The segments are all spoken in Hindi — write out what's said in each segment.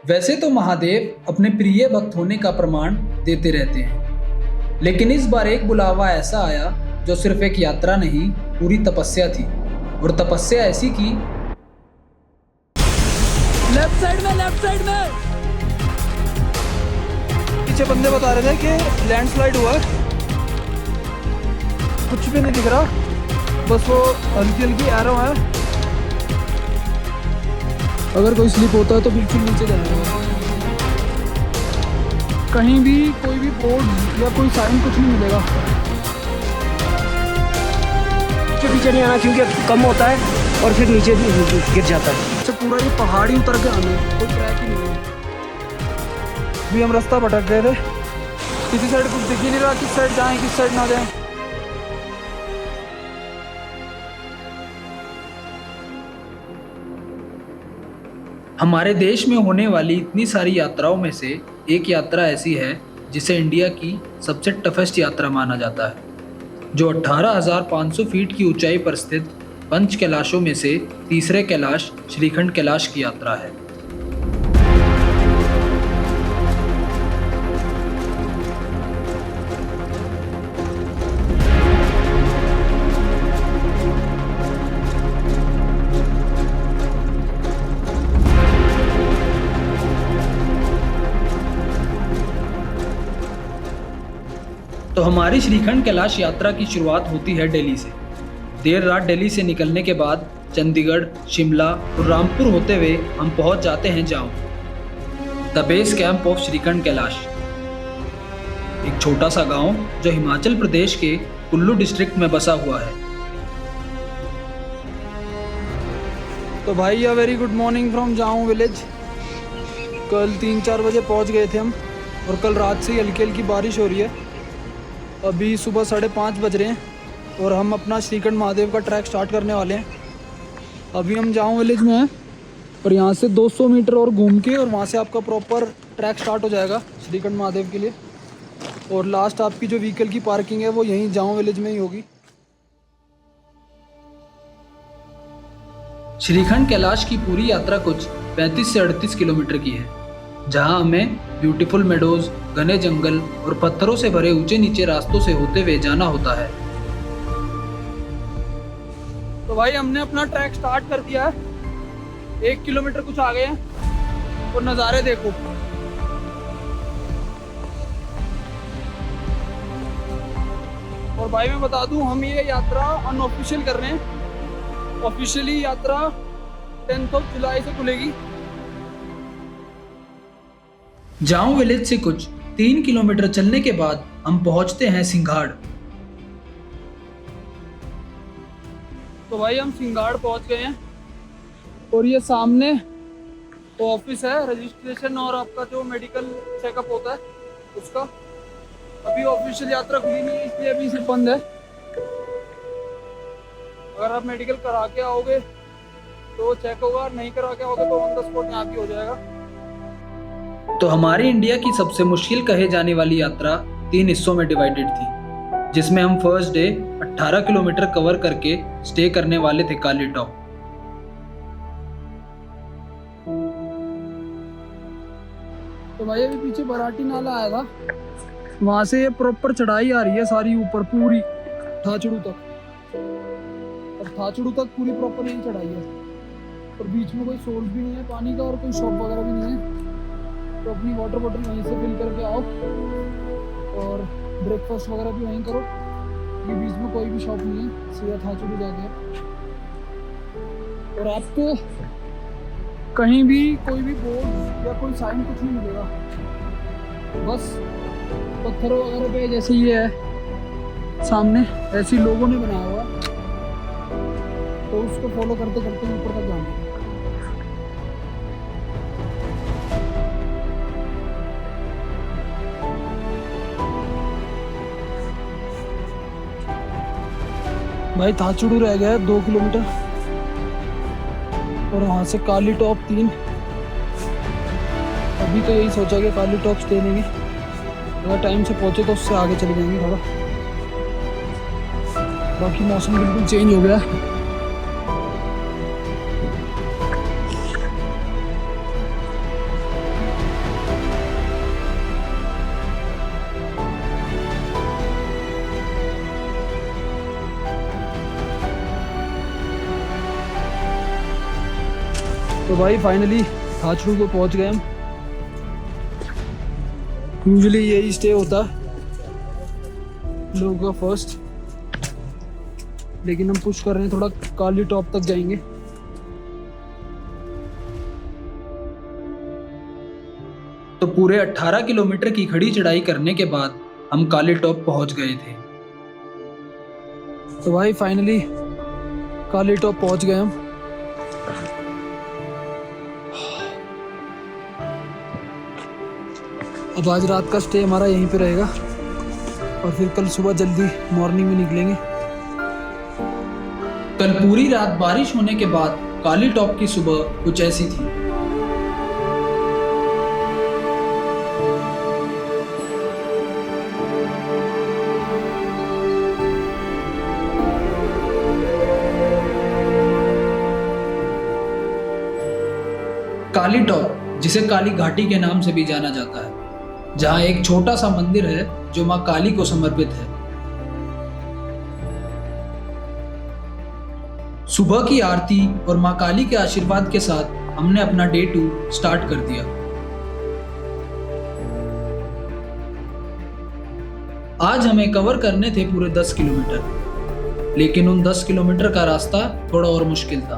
वैसे तो महादेव अपने प्रिय भक्त होने का प्रमाण देते रहते हैं, लेकिन इस बार एक बुलावा ऐसा आया जो सिर्फ एक यात्रा नहीं, पूरी तपस्या थी। और तपस्या ऐसी की। लेफ्ट साइड में पीछे बंदे बता रहे थे कि लैंडस्लाइड हुआ है। कुछ भी नहीं दिख रहा, बस वो हल्की हल्की एरो है। अगर कोई स्लिप होता है तो बिल्कुल नीचे जाएगा। कहीं भी कोई भी बोर्ड या कोई साइन कुछ नहीं मिलेगा। पीछे नहीं आना क्योंकि कम होता है और फिर नीचे गिर जाता है। अच्छा, पूरा ये पहाड़ी उतर के आना है, कोई ट्रैक ही नहीं है। अभी हम रास्ता भटक गए थे, किसी साइड कुछ दिख ही नहीं रहा, किस साइड जाएं किस साइड ना जाएं। हमारे देश में होने वाली इतनी सारी यात्राओं में से एक यात्रा ऐसी है जिसे इंडिया की सबसे टफेस्ट यात्रा माना जाता है, जो 18,500 फीट की ऊंचाई पर स्थित पंच कैलाशों में से तीसरे कैलाश श्रीखंड कैलाश की यात्रा है। तो हमारी श्रीखंड कैलाश यात्रा की शुरुआत होती है दिल्ली से। देर रात दिल्ली से निकलने के बाद चंडीगढ़, शिमला और रामपुर होते हुए हम पहुंच जाते हैं जाऊं, the base camp of shrikhand Kailash, एक छोटा सा गांव जो हिमाचल प्रदेश के कुल्लू डिस्ट्रिक्ट में बसा हुआ है। तो भाई a very good morning from जाऊं विलेज। कल 3-4 बजे पहुंच गए थे हम, और कल रात से ही हल्की हल्की बारिश हो रही है। अभी सुबह 5:30 बज रहे हैं और हम अपना श्रीखंड महादेव का ट्रैक स्टार्ट करने वाले हैं। अभी हम जाऊं विलेज में हैं और यहाँ से 200 मीटर और घूम के, और वहाँ से आपका प्रॉपर ट्रैक स्टार्ट हो जाएगा श्रीखंड महादेव के लिए। और लास्ट आपकी जो व्हीकल की पार्किंग है वो यहीं जाऊं विलेज में ही होगी। श्रीखंड कैलाश की पूरी यात्रा कुछ 35 से 38 किलोमीटर की है, जहां हमें ब्यूटीफुल मेडोज, घने जंगल और पत्थरों से भरे ऊंचे नीचे रास्तों से होते हुए जाना होता है। तो भाई हमने अपना ट्रैक स्टार्ट कर दिया है। 1 किलोमीटर कुछ आ गए हैं और नज़ारे देखो। और भाई मैं बता दूं, हम ये यात्रा अनऑफिशियल कर रहे हैं। ऑफिशियली यात्रा 10 जुलाई से खुलेगी। जाऊं विलेज से कुछ 3 किलोमीटर चलने के बाद हम पहुंचते हैं सिंघाड़। तो भाई हम सिंघाड़ पहुंच गए हैं और ये सामने तो ऑफिस है, रजिस्ट्रेशन और आपका जो मेडिकल चेकअप होता है उसका। अभी ऑफिशियल यात्रा खुली नहीं है, इसलिए अभी सिर्फ बंद है। अगर आप मेडिकल करा के आओगे तो चेक होगा, नहीं करा के आओगे तो ऑन द स्पॉट यहाँ भी हो जाएगा। तो हमारी इंडिया की सबसे मुश्किल कहे जाने वाली यात्रा 3 हिस्सों में डिवाइडेड थी, जिसमें हम फर्स्ट डे 18 किलोमीटर कवर करके स्टे करने वाले थे काली टॉप। तो भाई अभी पीछे बराटी नाला आया था, वहां से ये प्रॉपर चढ़ाई आ रही है सारी ऊपर पूरी थाचड़ू तक। और थाचड़ू तक पूरी प्रॉपर यही चढ़ाई है, और बीच में कोई सोर्स भी नहीं है पानी का और कोई शॉप वगैरह भी नहीं है। तो अपनी वाटर बॉटल वहीं से फिल करके आओ और ब्रेकफास्ट वगैरह भी वहीं करो, क्योंकि बीच में कोई भी शॉप नहीं है, सीधा थाचड़ू जाके। और आपको कहीं भी कोई भी बोर्ड या कोई साइन कुछ नहीं मिलेगा, बस पत्थरों वगैरह पे जैसे ये है सामने, ऐसे लोगों ने बनाया हुआ, तो उसको फॉलो करते करते ऊपर तक जाना है। भाई थाचड़ू रह गया है 2 किलोमीटर, और वहाँ से काली टॉप 3। अभी तो यही सोचा कि काली टॉप स्टे लेंगे, अगर टाइम से पहुँचे तो उससे आगे चले जाएंगे थोड़ा। बाकी मौसम बिल्कुल चेंज हो गया। तो भाई फाइनली थाचड़ू को पहुंच गए हम। यूजुअली यही स्टे होता है लोगों का फर्स्ट, लेकिन हम पुश कर रहे हैं, थोड़ा काली टॉप तक जाएंगे। तो पूरे 18 किलोमीटर की खड़ी चढ़ाई करने के बाद हम काली टॉप पहुंच गए थे। तो भाई फाइनली काली टॉप पहुंच गए हम। अब आज रात का स्टे हमारा यहीं पे रहेगा और फिर कल सुबह जल्दी मॉर्निंग में निकलेंगे। कल पूरी रात बारिश होने के बाद काली टॉप की सुबह कुछ ऐसी थी। काली टॉप, जिसे काली घाटी के नाम से भी जाना जाता है, जहां एक छोटा सा मंदिर है जो मां काली को समर्पित है। सुबह की आरती और मां काली के आशीर्वाद के साथ हमने अपना डे 2 स्टार्ट कर दिया। आज हमें कवर करने थे पूरे 10 किलोमीटर, लेकिन उन 10 किलोमीटर का रास्ता थोड़ा और मुश्किल था,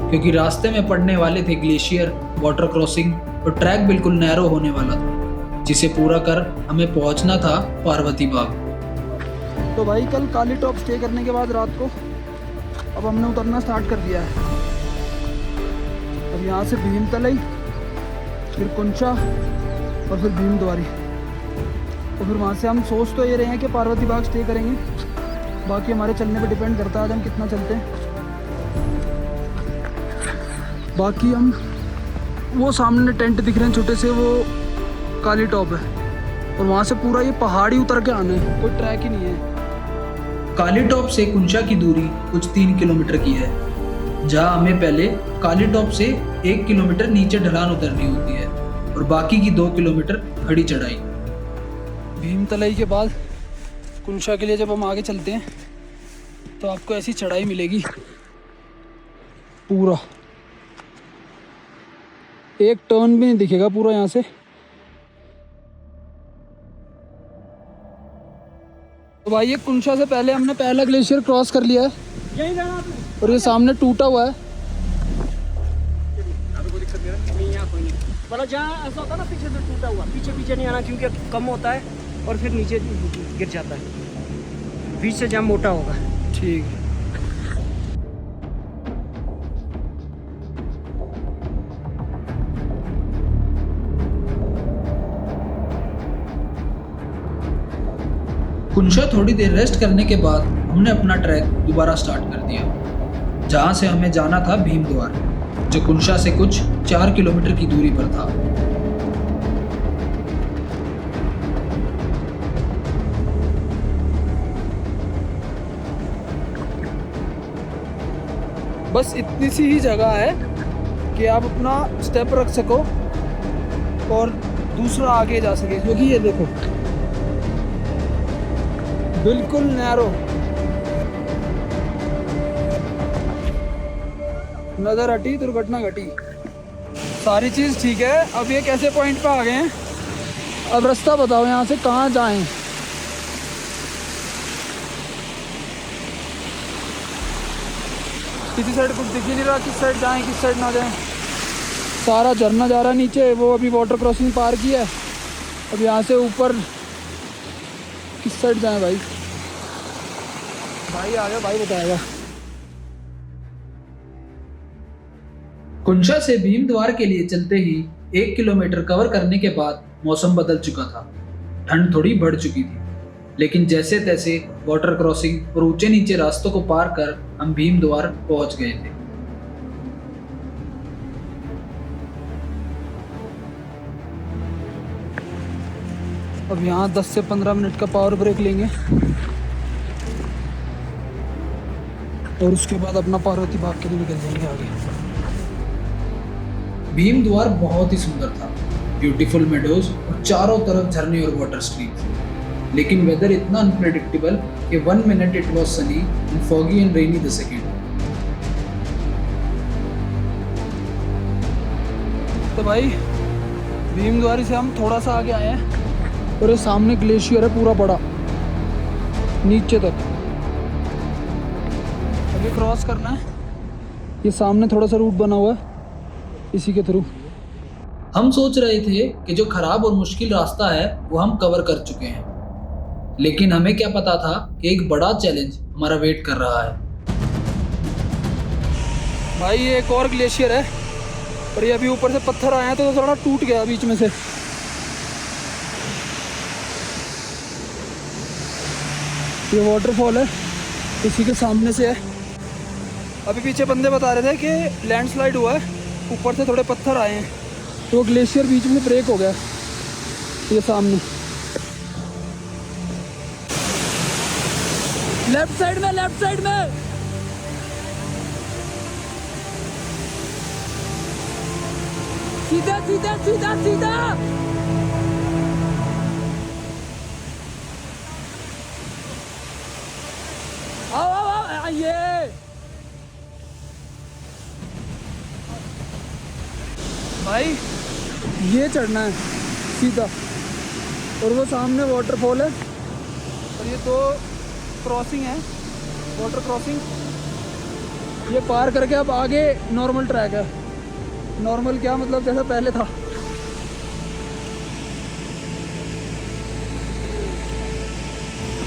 क्योंकि रास्ते में पड़ने वाले थे ग्लेशियर, वाटर क्रॉसिंग और ट्रैक बिल्कुल नैरो होने वाला था, जिसे पूरा कर हमें पहुंचना था पार्वती बाग। तो भाई कल काली टॉप स्टे करने के बाद रात को अब हमने उतरना स्टार्ट कर दिया है। अब यहाँ से भीमतलई, फिर कुंचा और फिर भीमद्वारी। तो फिर वहाँ से हम सोच तो ये रहे हैं कि पार्वती बाग स्टे करेंगे, बाकी हमारे चलने पे डिपेंड करता है आज हम कितना चलते हैं। बाकी हम वो सामने टेंट दिख रहे हैं छोटे से, वो काली टॉप है और वहाँ से पूरा ये पहाड़ी उतर के आना है, कोई ट्रैक ही नहीं है। काली टॉप से कुंचा की दूरी कुछ 3 किलोमीटर की है, जहाँ हमें पहले काली टॉप से 1 किलोमीटर नीचे ढलान उतरनी होती है और बाकी की 2 किलोमीटर खड़ी चढ़ाई। भीमतलई के बाद कुंचा के लिए जब हम आगे चलते हैं तो आपको ऐसी चढ़ाई मिलेगी, पूरा एक टर्न भी नहीं दिखेगा पूरा यहाँ से। तो भाई ये कुंचा से पहले हमने पहला ग्लेशियर क्रॉस कर लिया है, यही जाना और ये सामने टूटा हुआ है। मतलब जहाँ ऐसा होता है ना पीछे से टूटा हुआ, पीछे पीछे नहीं आना क्योंकि कम होता है और फिर नीचे गिर जाता है, बीच से जहाँ मोटा होगा। ठीक है। कुंचा थोड़ी देर रेस्ट करने के बाद हमने अपना ट्रैक दोबारा स्टार्ट कर दिया, जहां से हमें जाना था भीमद्वार, जो कुंचा से कुछ 4 किलोमीटर की दूरी पर था। बस इतनी सी ही जगह है कि आप अपना स्टेप रख सको और दूसरा आगे जा सके, क्योंकि ये देखो बिल्कुल नैरो, नजर हटी दुर्घटना घटी, सारी चीज़ ठीक है। अब ये कैसे पॉइंट पे आ गए हैं, अब रास्ता बताओ यहाँ से कहाँ जाएं। किसी साइड कुछ दिख ही नहीं रहा, किस साइड जाएं किस साइड ना जाएं। सारा झरना जा रहा है नीचे, वो अभी वाटर क्रॉसिंग पार की है। अब यहाँ से ऊपर किस साइड जाएं भाई? भाई आ गया, भाई बताएगा। कुंचा से भीमद्वार के लिए चलते ही 1 किलोमीटर कवर करने के बाद मौसम बदल चुका था, ठंड थोड़ी बढ़ चुकी थी, लेकिन जैसे तैसे वाटर क्रॉसिंग और ऊंचे नीचे रास्तों को पार कर हम भीमद्वार पहुंच गए थे। अब यहाँ 10 से 15 मिनट का पावर ब्रेक लेंगे और उसके बाद अपना पार्वती बाग के लिए निकल जाएंगे आगे। भीमद्वार बहुत ही सुंदर था, ब्यूटीफुल मेडोज और चारों तरफ झरने और वाटर स्ट्रीम्स, लेकिन वेदर इतना अनप्रेडिक्टेबल कि 1 minute it was Sunny and foggy and rainy the second. तो भाई भीमद्वारी से हम थोड़ा सा आगे आए हैं और ये सामने ग्लेशियर है पूरा बड़ा नीचे तक। अभी क्रॉस करना है, ये सामने थोड़ा सा रूट बना हुआ है इसी के थ्रू। हम सोच रहे थे कि जो खराब और मुश्किल रास्ता है वो हम कवर कर चुके हैं, लेकिन हमें क्या पता था कि एक बड़ा चैलेंज हमारा वेट कर रहा है। भाई ये एक और ग्लेशियर है और ये अभी ऊपर से पत्थर आए हैं तो थोड़ा टूट गया बीच में से। ये वाटरफॉल है, इसी के सामने से है। अभी पीछे बंदे बता रहे थे कि लैंडस्लाइड हुआ है, ऊपर से थोड़े पत्थर आए हैं तो ग्लेशियर बीच में ब्रेक हो गया। ये सामने लेफ्ट साइड में, लेफ्ट साइड में सीधा सीधा सीधा सीधा। आओ आओ आओ आइए। भाई ये चढ़ना है सीधा और वो सामने वाटरफॉल है और ये दो क्रॉसिंग है, वाटर क्रॉसिंग। ये पार करके अब आगे नॉर्मल ट्रैक है। नॉर्मल क्या मतलब जैसा पहले था।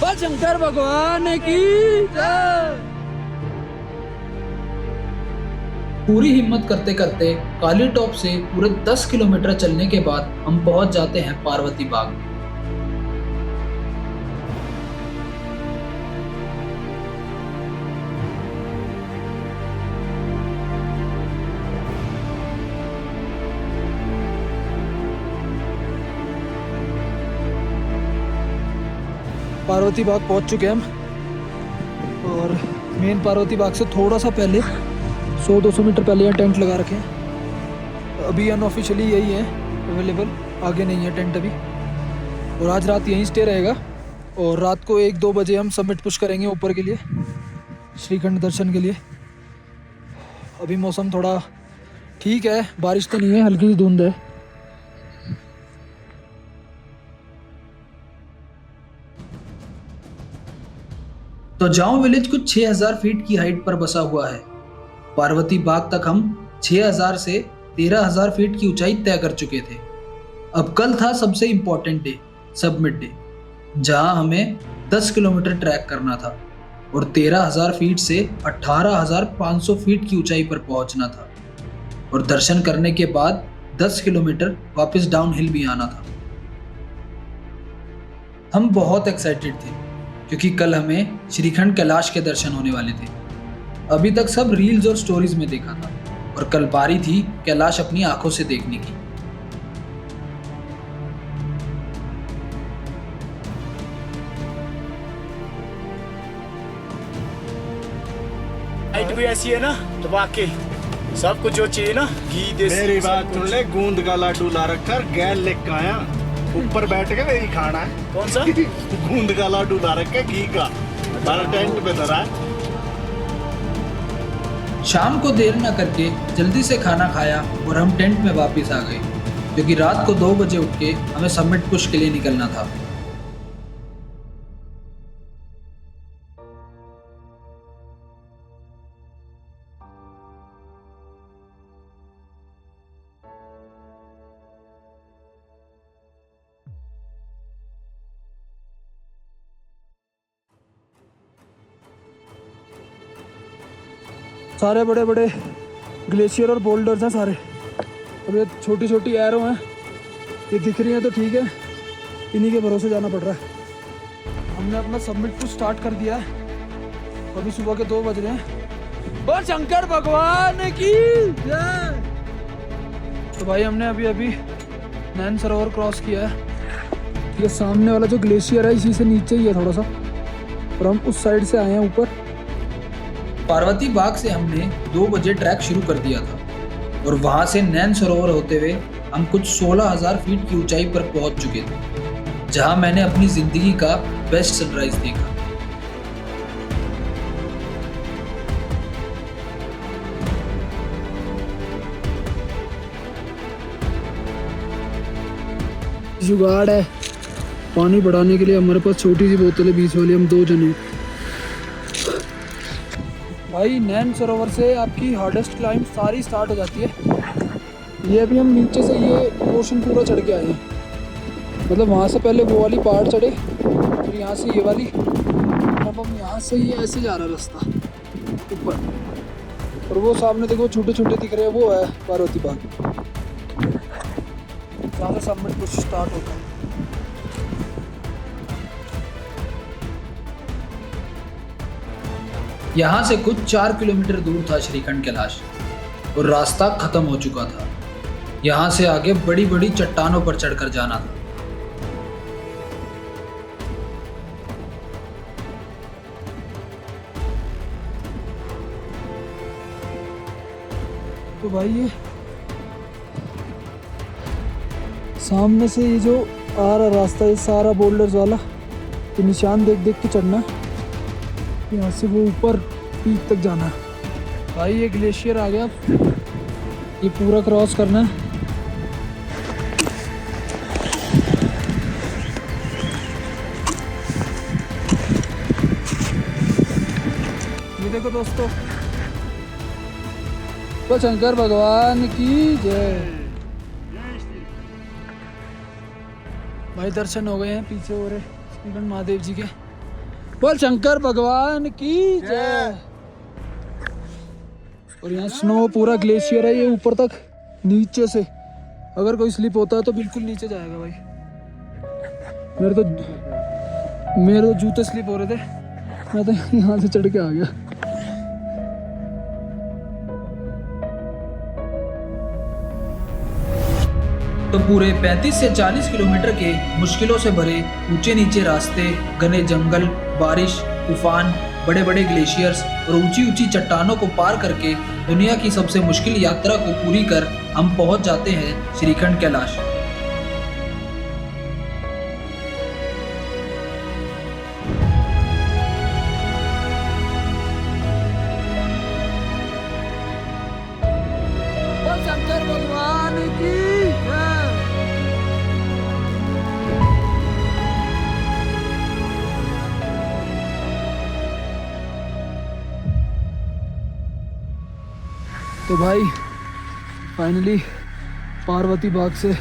बस शंकर भगवान की जय। पूरी हिम्मत करते करते काली टॉप से पूरे 10 किलोमीटर चलने के बाद हम पहुंच जाते हैं पार्वती बाग। पार्वती बाग पहुंच चुके हैं हम और मेन पार्वती बाग से थोड़ा सा पहले 100-200 मीटर पहले यहाँ टेंट लगा रखे हैं। अभी अनऑफिशियली यही है अवेलेबल, आगे नहीं है टेंट अभी। और आज रात यहीं स्टे रहेगा और रात को 1-2 बजे हम समिट पुश करेंगे ऊपर के लिए, श्रीखंड दर्शन के लिए। अभी मौसम थोड़ा ठीक है, बारिश तो नहीं है, हल्की सी धुंध है। तो जाओ विलेज कुछ 6000 फीट की हाइट पर बसा हुआ है। पार्वती बाग तक हम 6000 से 13000 फीट की ऊंचाई तय कर चुके थे। अब कल था सबसे इम्पोर्टेंट डे, सबमिट डे, जहां हमें 10 किलोमीटर ट्रैक करना था और 13000 फीट से 18500 फीट की ऊंचाई पर पहुंचना था और दर्शन करने के बाद 10 किलोमीटर वापस डाउन हिल भी आना था। हम बहुत एक्साइटेड थे क्योंकि कल हमें श्रीखंड कैलाश के दर्शन होने वाले थे। अभी तक सब रील्स और स्टोरीज में देखा था और कल बारी थी कैलाश अपनी आंखों से देखने की। हाइट भी ऐसी है ना तो वाकई सब कुछ जो चाहिए ना, घी देसी। मेरी बात सुन ले, गूंद का लड्डू ला रखा, गैल लेके आया, ऊपर बैठ के वही खाना है। कौन सा? गूंद का लड्डू ला रखा, घी का, हमारा टेंट पे धरा है। शाम को देर न करके जल्दी से खाना खाया और हम टेंट में वापस आ गए क्योंकि रात को 2 बजे उठ के हमें समिट पुश के लिए निकलना था। सारे बड़े बड़े ग्लेशियर और बोल्डर्स हैं सारे। अब ये छोटी छोटी एरो हैं, ये दिख रही हैं तो ठीक है, इन्हीं के भरोसे जाना पड़ रहा है। हमने अपना सबमिट पुश स्टार्ट कर दिया है। अभी सुबह के 2 बज रहे हैं। बोल शंकर भगवान की जय। तो भाई हमने अभी अभी नैन सरोवर क्रॉस किया है। ये सामने वाला जो ग्लेशियर है इसी से नीचे ही है थोड़ा सा, और हम उस साइड से आए हैं ऊपर। पार्वती बाग से हमने 2 बजे ट्रैक शुरू कर दिया था और वहां से नैन सरोवर होते हुए हम कुछ 16000 फीट की ऊंचाई पर पहुंच चुके थे, जहां मैंने अपनी जिंदगी का बेस्ट सनराइज देखा। जुगाड़ है पानी बढ़ाने के लिए। हमारे पास छोटी सी बोतल है 20 वाली, हम 2 जने। भाई नैन सरोवर से आपकी हार्डेस्ट क्लाइंब सारी स्टार्ट हो जाती है। ये अभी हम नीचे से ये पोर्शन पूरा चढ़ के आए हैं, मतलब वहाँ से पहले वो वाली पहाड़ चढ़े, फिर यहाँ से ये वाली, अब हम यहाँ से ये ऐसे जा रहा है रास्ता ऊपर। और वो सामने देखो छोटे छोटे दिख रहे हैं, वो है पार्वती बाग, जहाँ से समिट कुछ स्टार्ट होता है। यहाँ से कुछ 4 किलोमीटर दूर था श्रीखंड कैलाश और रास्ता खत्म हो चुका था। यहाँ से आगे बड़ी बड़ी चट्टानों पर चढ़कर जाना था। तो भाई ये सामने से ये जो आ रहा रास्ता, ये सारा बोल्डर्स वाला, ये निशान देख देख के चढ़ना है। यहाँ से वो ऊपर पीक तक जाना है। भाई ये ग्लेशियर आ गया, ये पूरा क्रॉस करना है। ये देखो दोस्तों, तो शंकर भगवान की जय। भाई दर्शन हो गए हैं, पीछे हो रहे श्रीखंड महादेव जी के। बोल शंकर भगवान की जय। और यहाँ स्नो पूरा ग्लेशियर है, ये ऊपर तक नीचे से अगर कोई स्लिप होता है तो बिल्कुल नीचे जाएगा। भाई मेरे तो जूते स्लिप हो रहे थे, मैं तो यहाँ से चढ़ के आ गया। तो पूरे 35 से 40 किलोमीटर के मुश्किलों से भरे ऊंचे नीचे रास्ते, घने जंगल, बारिश, तूफान, बड़े बड़े ग्लेशियर्स और ऊंची ऊंची चट्टानों को पार करके दुनिया की सबसे मुश्किल यात्रा को पूरी कर हम पहुंच जाते हैं श्रीखंड कैलाश। शंकर भगवान की जय। तो भाई फाइनली पार्वती बाग से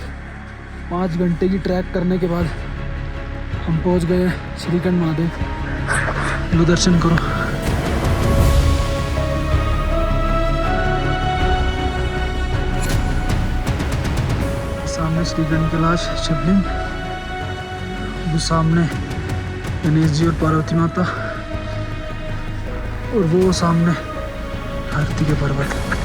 5 घंटे की ट्रैक करने के बाद हम पहुंच गए हैं श्रीखंड महादेव। लो दर्शन करो। सामने श्रीखंड कैलाश शिवलिंग, वो सामने गणेश जी और पार्वती माता, और वो सामने आरती के पर्वत।